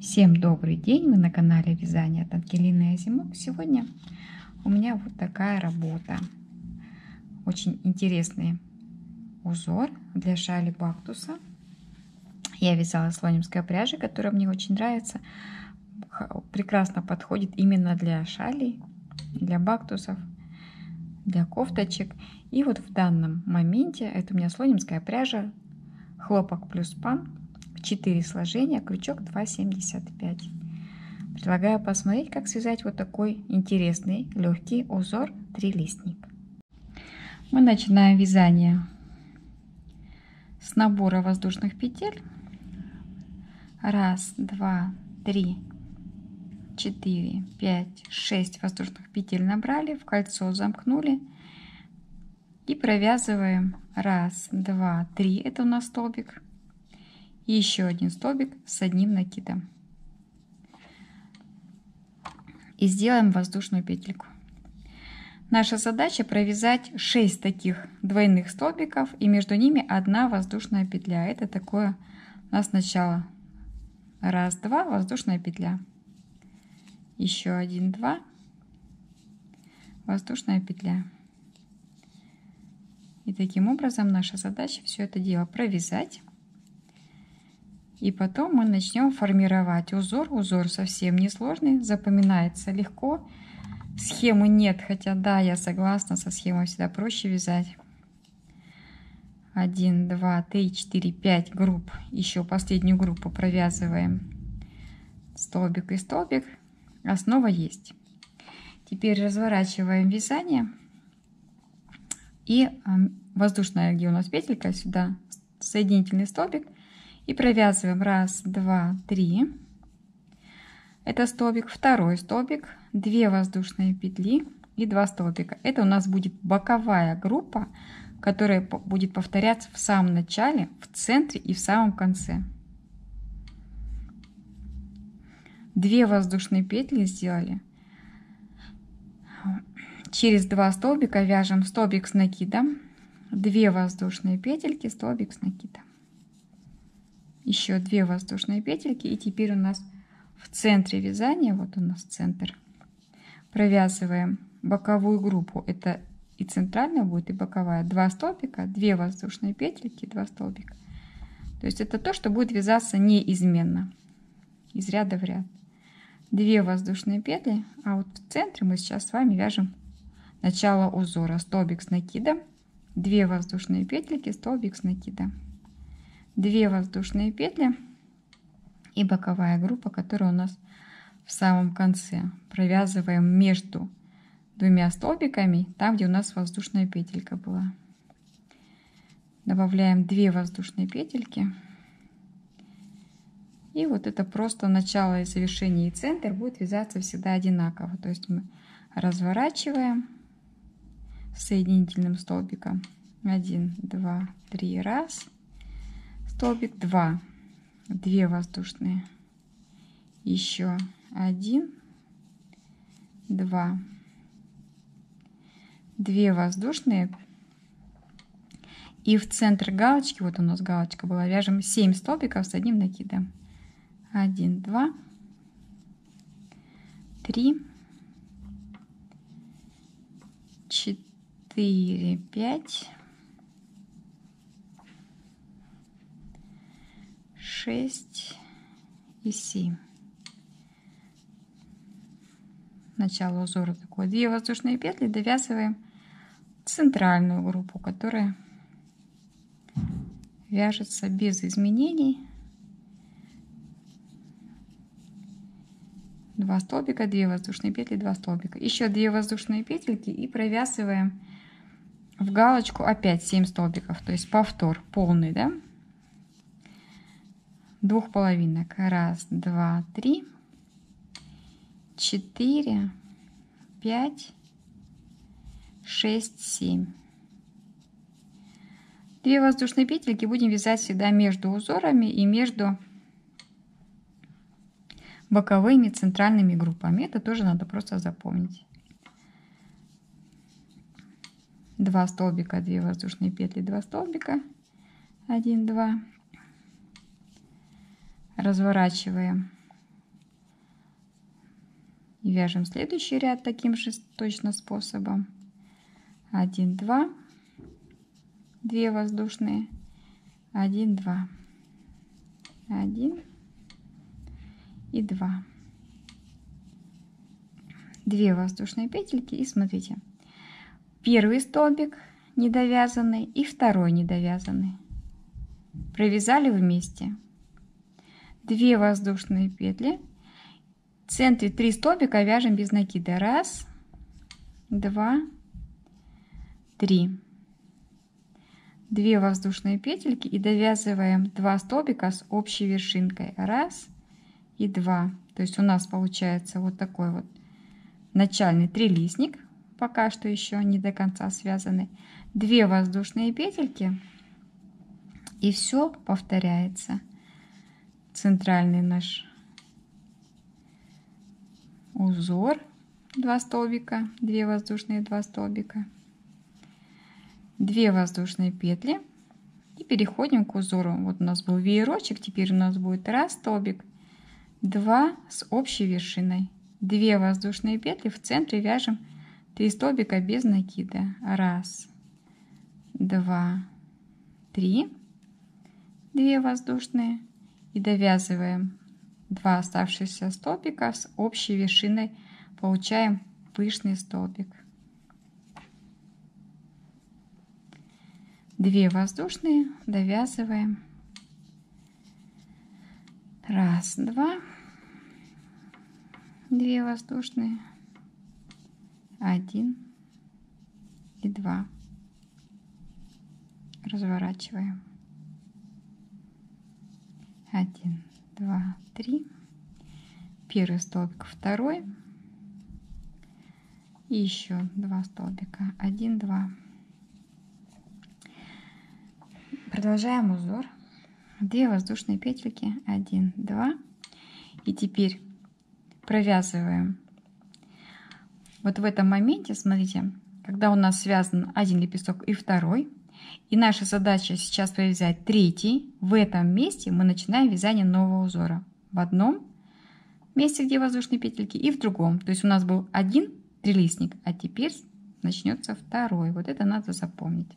Всем добрый день! Вы на канале Вязание от Ангелины Азимок. Сегодня у меня вот такая работа. Очень интересный узор для шали бактуса. Я вязала слонимской пряжи, которая мне очень нравится. Прекрасно подходит именно для шалей, для бактусов, для кофточек. И вот в данном моменте это у меня слонимская пряжа, хлопок плюс пан. 4 сложения, крючок 2,75. Предлагаю посмотреть, как связать вот такой интересный легкий узор трилистник. Мы начинаем вязание с набора воздушных петель. 1, 2, 3, 4, 5, 6 воздушных петель набрали, в кольцо замкнули и провязываем 1, 2, 3. Это у нас столбик. И еще один столбик с одним накидом. И сделаем воздушную петельку. Наша задача провязать 6 таких двойных столбиков и между ними одна воздушная петля. Это такое у нас начало. 1, 2, воздушная петля. Еще 1, 2, воздушная петля. И таким образом наша задача все это дело провязать. И потом мы начнем формировать узор. Узор совсем не сложный, запоминается легко. Схемы нет, хотя да, я согласна, со схемой всегда проще вязать. 1, 2, 3, 4, 5 групп. Еще последнюю группу провязываем. Столбик и столбик. Основа есть. Теперь разворачиваем вязание. И воздушная, где у нас петелька, сюда соединительный столбик. И провязываем 1, 2, 3. Это столбик, второй столбик, 2 воздушные петли и 2 столбика. Это у нас будет боковая группа, которая будет повторяться в самом начале, в центре и в самом конце. 2 воздушные петли сделали. Через 2 столбика вяжем столбик с накидом, 2 воздушные петельки, столбик с накидом. Еще 2 воздушные петельки, и теперь у нас в центре вязания, вот у нас центр, провязываем боковую группу. Это и центральная будет, и боковая. 2 столбика, 2 воздушные петельки, 2 столбика. То есть это то, что будет вязаться неизменно, из ряда в ряд. 2 воздушные петли, а вот в центре мы сейчас с вами вяжем начало узора. Столбик с накидом, 2 воздушные петельки, столбик с накидом. 2 воздушные петли и боковая группа, которая у нас в самом конце. Провязываем между 2 столбиками, там, где у нас воздушная петелька была. Добавляем 2 воздушные петельки. И вот это просто начало и завершение, и центр будет вязаться всегда одинаково. То есть мы разворачиваем соединительным столбиком. 1, 2, 3, раз. Столбик 2, 2 воздушные, еще 1, 2, 2 воздушные, и в центр галочки, вот у нас галочка была, вяжем 7 столбиков с одним накидом. 1, 2, 3, 4, 5, 6 и 7. Начало узора такое. 2 воздушные петли, довязываем центральную группу, которая вяжется без изменений. 2 столбика, 2 воздушные петли, 2 столбика. Еще 2 воздушные петельки и провязываем в галочку опять 7 столбиков. То есть повтор полный, да? 2 половинок. 1, 2, 3, 4, 5, 6, 7. 2 воздушные петельки будем вязать всегда между узорами и между боковыми центральными группами. Это тоже надо просто запомнить. 2 столбика, 2 воздушные петли, 2 столбика. 1, 2. Разворачиваем И вяжем следующий ряд таким же точно способом. 1, 2, 2 воздушные, 1, 2, 1 и 2. 2 воздушные петельки. И смотрите, первый столбик недовязанный и второй недовязанный. Провязали вместе. 2 воздушные петли. В центре 3 столбика вяжем без накида. 1, 2, 3. 2 воздушные петельки и довязываем 2 столбика с общей вершинкой. 1 и 2. То есть у нас получается вот такой вот начальный трилистник, пока что еще не до конца связанный. 2 воздушные петельки, и все повторяется. Центральный наш узор, 2 столбика, 2 воздушные, 2 столбика, 2 воздушные петли, и переходим к узору. Вот у нас был веерочек, теперь у нас будет 1 столбик, 2 с общей вершиной, 2 воздушные петли, в центре вяжем 3 столбика без накида. 1, 2, 3, 2 воздушные, и довязываем 2 оставшихся столбика с общей вершиной, получаем пышный столбик. 2 воздушные, довязываем. 1, 2, 2 воздушные, 1 и 2. Разворачиваем. 1, 2, 3. Первый столбик, второй. И еще 2 столбика. 1, 2. Продолжаем узор. 2 воздушные петельки. 1, 2. И теперь провязываем. Вот в этом моменте, смотрите, когда у нас связан один лепесток и второй, и наша задача сейчас провязать третий, в этом месте мы начинаем вязание нового узора. В одном месте, где воздушные петельки, и в другом. То есть у нас был один трилистник, а теперь начнется второй. Вот это надо запомнить.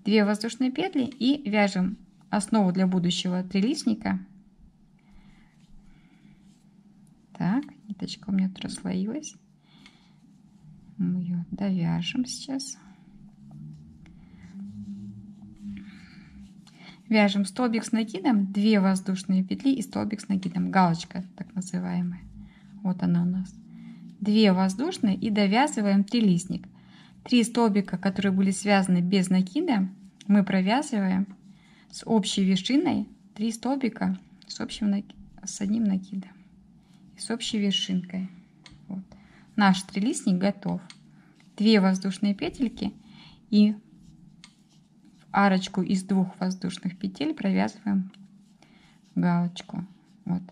2 воздушные петли и вяжем основу для будущего трилистника. Так, ниточка у меня тут расслоилась. Мы ее довяжем сейчас. Вяжем столбик с накидом, 2 воздушные петли и столбик с накидом, галочка так называемая. Вот она у нас. 2 воздушные и довязываем трилистник. 3 столбика, которые были связаны без накида, мы провязываем с общей вершиной. 3 столбика с одним накидом и с общей вершинкой. Вот. Наш трилистник готов. 2 воздушные петельки и арочку из 2 воздушных петель провязываем галочку. Вот.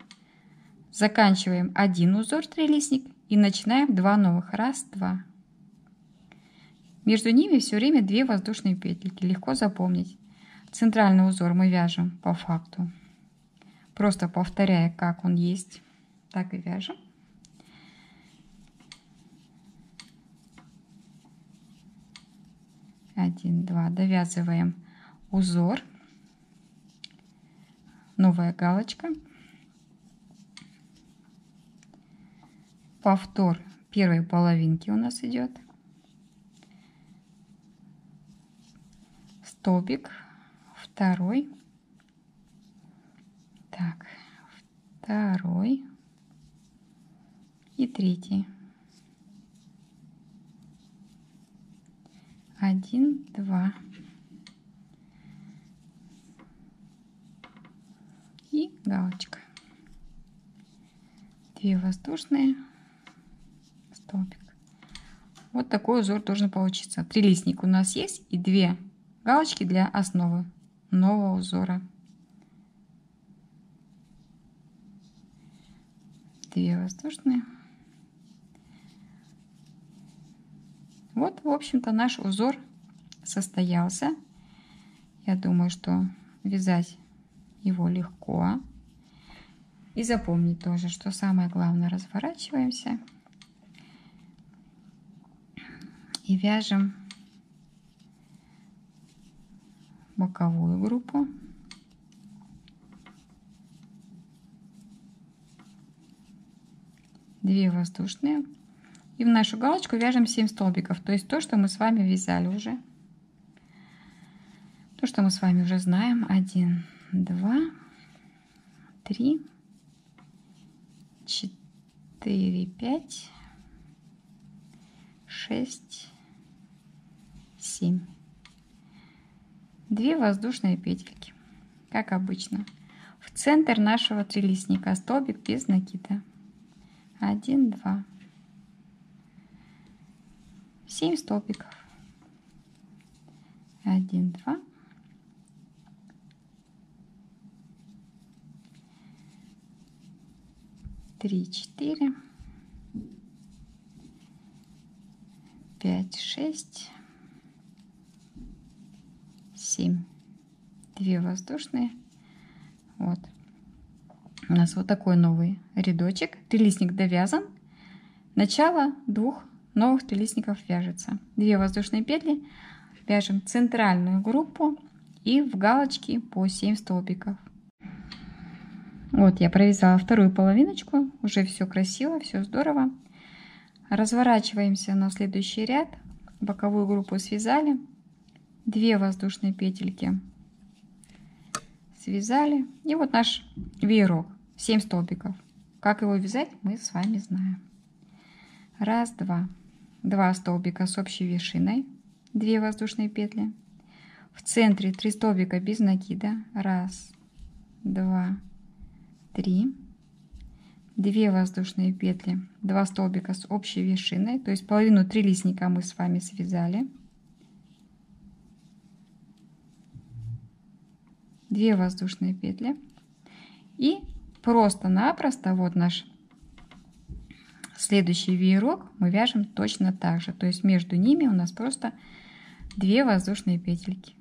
Заканчиваем один узор трилистник и начинаем 2 новых. 1, 2. Между ними все время 2 воздушные петельки. Легко запомнить. Центральный узор мы вяжем по факту, просто повторяя, как он есть, так и вяжем. Один, 2. Довязываем узор. Новая галочка. Повтор первой половинки у нас идет. Столбик. Второй. Так. Второй. И третий. 1, 2 и галочка. 2 воздушные, столбик. Вот такой узор должен получиться. Трилистник у нас есть и 2 галочки для основы нового узора. 2 воздушные. Вот, в общем-то, наш узор состоялся. Я думаю, что вязать его легко. И запомнить тоже, что самое главное, разворачиваемся. И вяжем боковую группу. Две воздушные. И в нашу галочку вяжем 7 столбиков. То есть то, что мы с вами вязали уже. То, что мы с вами уже знаем. 1, 2, 3, 4, 5, 6, 7. 2 воздушные петельки, как обычно. В центр нашего трилистника столбик без накида. 1, 2. 7 столбиков. 1, 2. 3, 4. 5, 6. 7. 2 воздушные. Вот. У нас вот такой новый рядочек. Трилистник довязан. Начало 2 новых трилистников вяжется. 2 воздушные петли. Вяжем центральную группу и в галочки по 7 столбиков. Вот я провязала вторую половиночку. Уже все красиво, все здорово. Разворачиваемся на следующий ряд. Боковую группу связали. 2 воздушные петельки связали. И вот наш веерок. 7 столбиков. Как его вязать, мы с вами знаем. 1, 2. 2 столбика с общей вершиной. 2 воздушные петли. В центре 3 столбика без накида. 1, 2, 3. 2 воздушные петли. 2 столбика с общей вершиной. То есть половину трилистника мы с вами связали. 2 воздушные петли. И просто-напросто вот наш следующий веерок мы вяжем точно так же. То есть между ними у нас просто 2 воздушные петельки.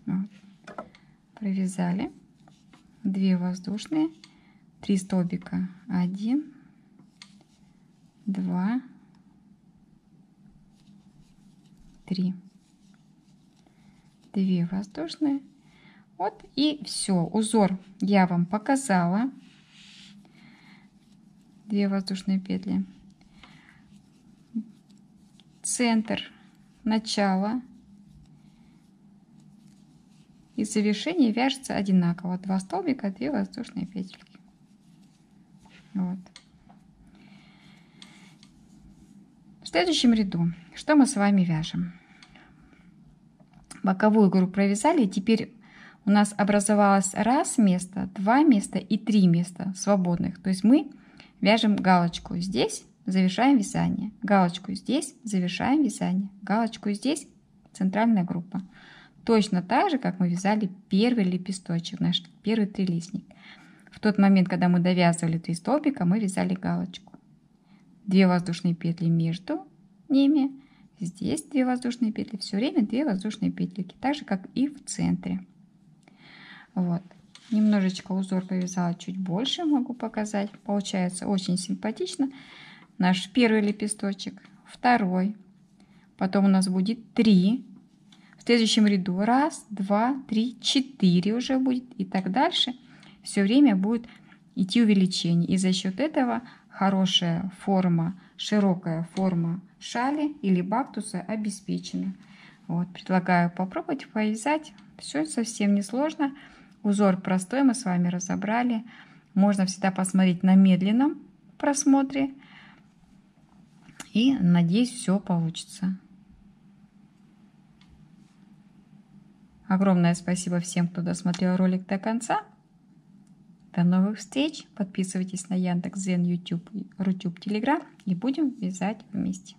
Вот. Провязали. 2 воздушные. 3 столбика. 1, 2, 3. 2 воздушные. Вот и все. Узор я вам показала. 2 воздушные петли. Центр, начало и завершение вяжется одинаково. 2 столбика, 2 воздушные петельки. Вот. В следующем ряду что мы с вами вяжем? Боковую группу провязали, и теперь у нас образовалось 1 место, 2 места и 3 места свободных. То есть мы вяжем галочку здесь, завершаем вязание, галочку здесь, завершаем вязание, галочку здесь, центральная группа. Точно так же, как мы вязали первый лепесточек, наш первый трилистник. В тот момент, когда мы довязывали 3 столбика, мы вязали галочку. 2 воздушные петли между ними. Здесь 2 воздушные петли. Все время 2 воздушные петельки. Так же, как и в центре. Вот. Немножечко узор повязала чуть больше. Могу показать. Получается очень симпатично. Наш первый лепесточек. Второй. Потом у нас будет 3. В следующем ряду 1, 2, 3, 4 уже будет. И так дальше. Все время будет идти увеличение. И за счет этого хорошая форма, широкая форма шали или бактуса обеспечена. Вот, предлагаю попробовать повязать. Все совсем несложно. Узор простой, мы с вами разобрали. Можно всегда посмотреть на медленном просмотре. И надеюсь, все получится. Огромное спасибо всем, кто досмотрел ролик до конца. До новых встреч. Подписывайтесь на Яндекс.Дзен, YouTube, Рутюб, Телеграм и будем вязать вместе.